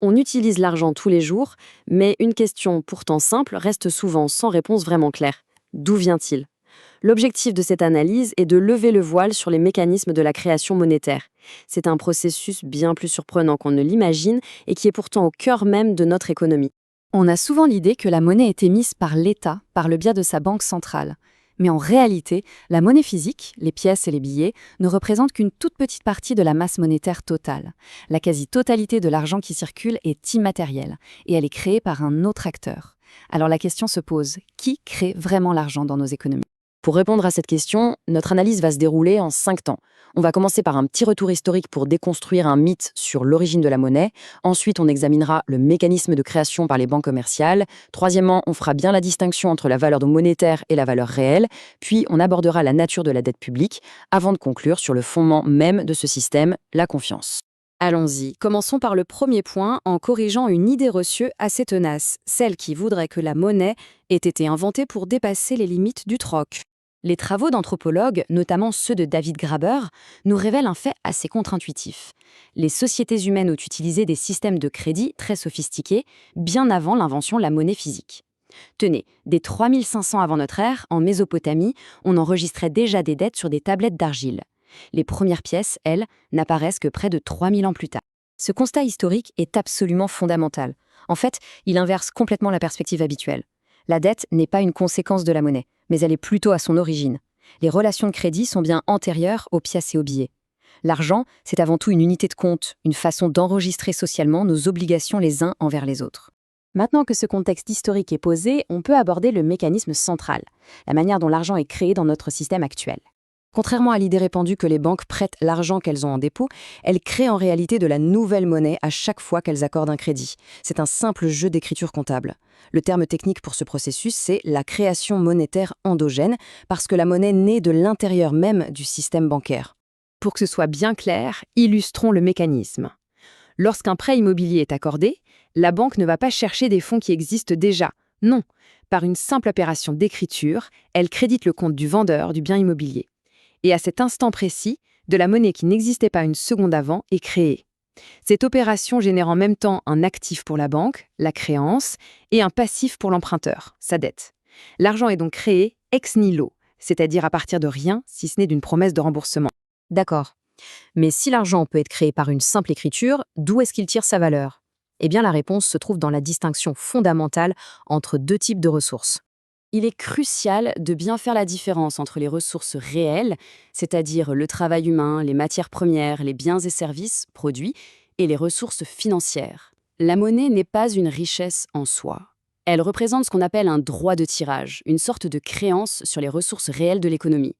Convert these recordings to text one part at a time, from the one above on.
On utilise l'argent tous les jours, mais une question pourtant simple reste souvent sans réponse vraiment claire. D'où vient-il? L'objectif de cette analyse est de lever le voile sur les mécanismes de la création monétaire. C'est un processus bien plus surprenant qu'on ne l'imagine et qui est pourtant au cœur même de notre économie. On a souvent l'idée que la monnaie est émise par l'État par le biais de sa banque centrale. Mais en réalité, la monnaie physique, les pièces et les billets, ne représentent qu'une toute petite partie de la masse monétaire totale. La quasi-totalité de l'argent qui circule est immatérielle et elle est créée par un autre acteur. Alors la question se pose, qui crée vraiment l'argent dans nos économies? Pour répondre à cette question, notre analyse va se dérouler en 5 temps. On va commencer par un petit retour historique pour déconstruire un mythe sur l'origine de la monnaie. Ensuite, on examinera le mécanisme de création par les banques commerciales. Troisièmement, on fera bien la distinction entre la valeur monétaire et la valeur réelle. Puis, on abordera la nature de la dette publique, avant de conclure sur le fondement même de ce système, la confiance. Allons-y, commençons par le premier point en corrigeant une idée reçue assez tenace, celle qui voudrait que la monnaie ait été inventée pour dépasser les limites du troc. Les travaux d'anthropologues, notamment ceux de David Graeber, nous révèlent un fait assez contre-intuitif. Les sociétés humaines ont utilisé des systèmes de crédit très sophistiqués, bien avant l'invention de la monnaie physique. Tenez, dès 3500 avant notre ère, en Mésopotamie, on enregistrait déjà des dettes sur des tablettes d'argile. Les premières pièces, elles, n'apparaissent que près de 3000 ans plus tard. Ce constat historique est absolument fondamental. En fait, il inverse complètement la perspective habituelle. La dette n'est pas une conséquence de la monnaie, mais elle est plutôt à son origine. Les relations de crédit sont bien antérieures aux pièces et aux billets. L'argent, c'est avant tout une unité de compte, une façon d'enregistrer socialement nos obligations les uns envers les autres. Maintenant que ce contexte historique est posé, on peut aborder le mécanisme central, la manière dont l'argent est créé dans notre système actuel. Contrairement à l'idée répandue que les banques prêtent l'argent qu'elles ont en dépôt, elles créent en réalité de la nouvelle monnaie à chaque fois qu'elles accordent un crédit. C'est un simple jeu d'écriture comptable. Le terme technique pour ce processus, c'est la création monétaire endogène, parce que la monnaie naît de l'intérieur même du système bancaire. Pour que ce soit bien clair, illustrons le mécanisme. Lorsqu'un prêt immobilier est accordé, la banque ne va pas chercher des fonds qui existent déjà. Non, par une simple opération d'écriture, elle crédite le compte du vendeur du bien immobilier. Et à cet instant précis, de la monnaie qui n'existait pas une seconde avant est créée. Cette opération génère en même temps un actif pour la banque, la créance, et un passif pour l'emprunteur, sa dette. L'argent est donc créé ex nihilo, c'est-à-dire à partir de rien, si ce n'est d'une promesse de remboursement. D'accord. Mais si l'argent peut être créé par une simple écriture, d'où est-ce qu'il tire sa valeur? Eh bien, la réponse se trouve dans la distinction fondamentale entre deux types de ressources. Il est crucial de bien faire la différence entre les ressources réelles, c'est-à-dire le travail humain, les matières premières, les biens et services produits, et les ressources financières. La monnaie n'est pas une richesse en soi. Elle représente ce qu'on appelle un droit de tirage, une sorte de créance sur les ressources réelles de l'économie.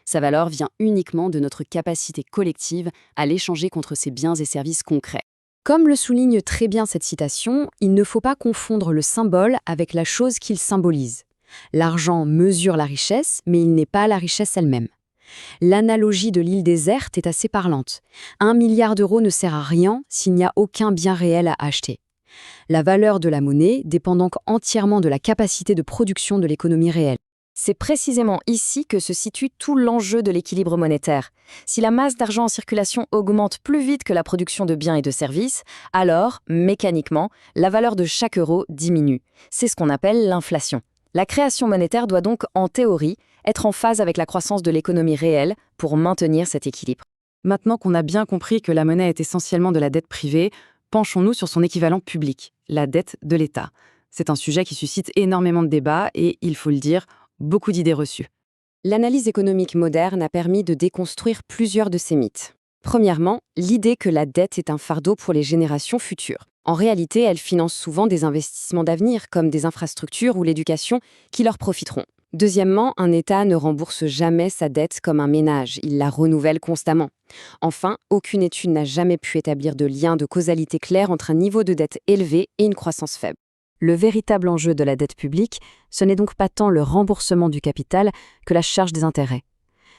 Sa valeur vient uniquement de notre capacité collective à l'échanger contre ces biens et services concrets. Comme le souligne très bien cette citation, il ne faut pas confondre le symbole avec la chose qu'il symbolise. L'argent mesure la richesse, mais il n'est pas la richesse elle-même. L'analogie de l'île déserte est assez parlante. 1 milliard d'euros ne sert à rien s'il n'y a aucun bien réel à acheter. La valeur de la monnaie dépend donc entièrement de la capacité de production de l'économie réelle. C'est précisément ici que se situe tout l'enjeu de l'équilibre monétaire. Si la masse d'argent en circulation augmente plus vite que la production de biens et de services, alors, mécaniquement, la valeur de chaque euro diminue. C'est ce qu'on appelle l'inflation. La création monétaire doit donc, en théorie, être en phase avec la croissance de l'économie réelle pour maintenir cet équilibre. Maintenant qu'on a bien compris que la monnaie est essentiellement de la dette privée, penchons-nous sur son équivalent public, la dette de l'État. C'est un sujet qui suscite énormément de débats et, il faut le dire, beaucoup d'idées reçues. L'analyse économique moderne a permis de déconstruire plusieurs de ces mythes. Premièrement, l'idée que la dette est un fardeau pour les générations futures. En réalité, elle finance souvent des investissements d'avenir, comme des infrastructures ou l'éducation, qui leur profiteront. Deuxièmement, un État ne rembourse jamais sa dette comme un ménage, il la renouvelle constamment. Enfin, aucune étude n'a jamais pu établir de lien de causalité clair entre un niveau de dette élevé et une croissance faible. Le véritable enjeu de la dette publique, ce n'est donc pas tant le remboursement du capital que la charge des intérêts.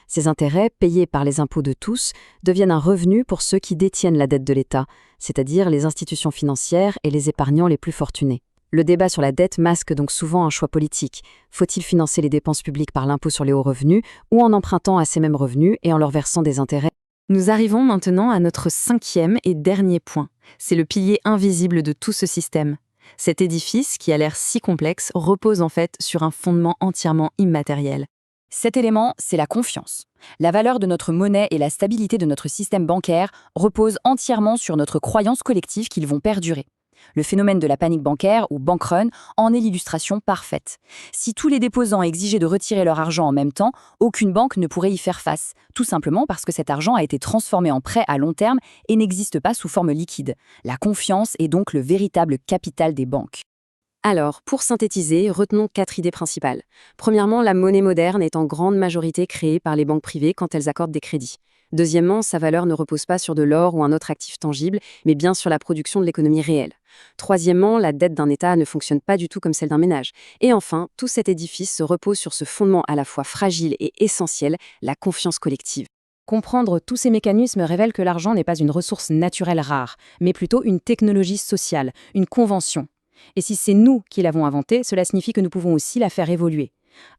Ces intérêts, payés par les impôts de tous, deviennent un revenu pour ceux qui détiennent la dette de l'État, c'est-à-dire les institutions financières et les épargnants les plus fortunés. Le débat sur la dette masque donc souvent un choix politique. Faut-il financer les dépenses publiques par l'impôt sur les hauts revenus ou en empruntant à ces mêmes revenus et en leur versant des intérêts? Nous arrivons maintenant à notre 5e et dernier point. C'est le pilier invisible de tout ce système. Cet édifice, qui a l'air si complexe, repose en fait sur un fondement entièrement immatériel. Cet élément, c'est la confiance. La valeur de notre monnaie et la stabilité de notre système bancaire reposent entièrement sur notre croyance collective qu'ils vont perdurer. Le phénomène de la panique bancaire, ou bank run, en est l'illustration parfaite. Si tous les déposants exigeaient de retirer leur argent en même temps, aucune banque ne pourrait y faire face, tout simplement parce que cet argent a été transformé en prêt à long terme et n'existe pas sous forme liquide. La confiance est donc le véritable capital des banques. Alors, pour synthétiser, retenons 4 idées principales. Premièrement, la monnaie moderne est en grande majorité créée par les banques privées quand elles accordent des crédits. Deuxièmement, sa valeur ne repose pas sur de l'or ou un autre actif tangible, mais bien sur la production de l'économie réelle. Troisièmement, la dette d'un État ne fonctionne pas du tout comme celle d'un ménage. Et enfin, tout cet édifice se repose sur ce fondement à la fois fragile et essentiel, la confiance collective. Comprendre tous ces mécanismes révèle que l'argent n'est pas une ressource naturelle rare, mais plutôt une technologie sociale, une convention. Et si c'est nous qui l'avons inventée, cela signifie que nous pouvons aussi la faire évoluer.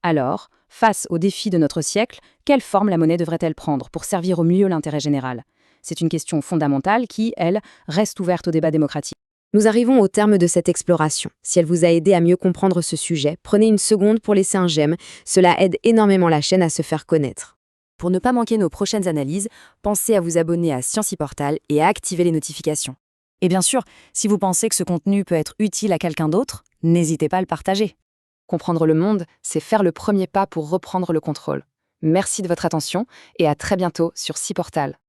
Alors, face aux défis de notre siècle, quelle forme la monnaie devrait-elle prendre pour servir au mieux l'intérêt général? C'est une question fondamentale qui, elle, reste ouverte au débat démocratique. Nous arrivons au terme de cette exploration. Si elle vous a aidé à mieux comprendre ce sujet, prenez une seconde pour laisser un j'aime. Cela aide énormément la chaîne à se faire connaître. Pour ne pas manquer nos prochaines analyses, pensez à vous abonner à SciencePortal et à activer les notifications. Et bien sûr, si vous pensez que ce contenu peut être utile à quelqu'un d'autre, n'hésitez pas à le partager. Comprendre le monde, c'est faire le premier pas pour reprendre le contrôle. Merci de votre attention et à très bientôt sur SciPortal.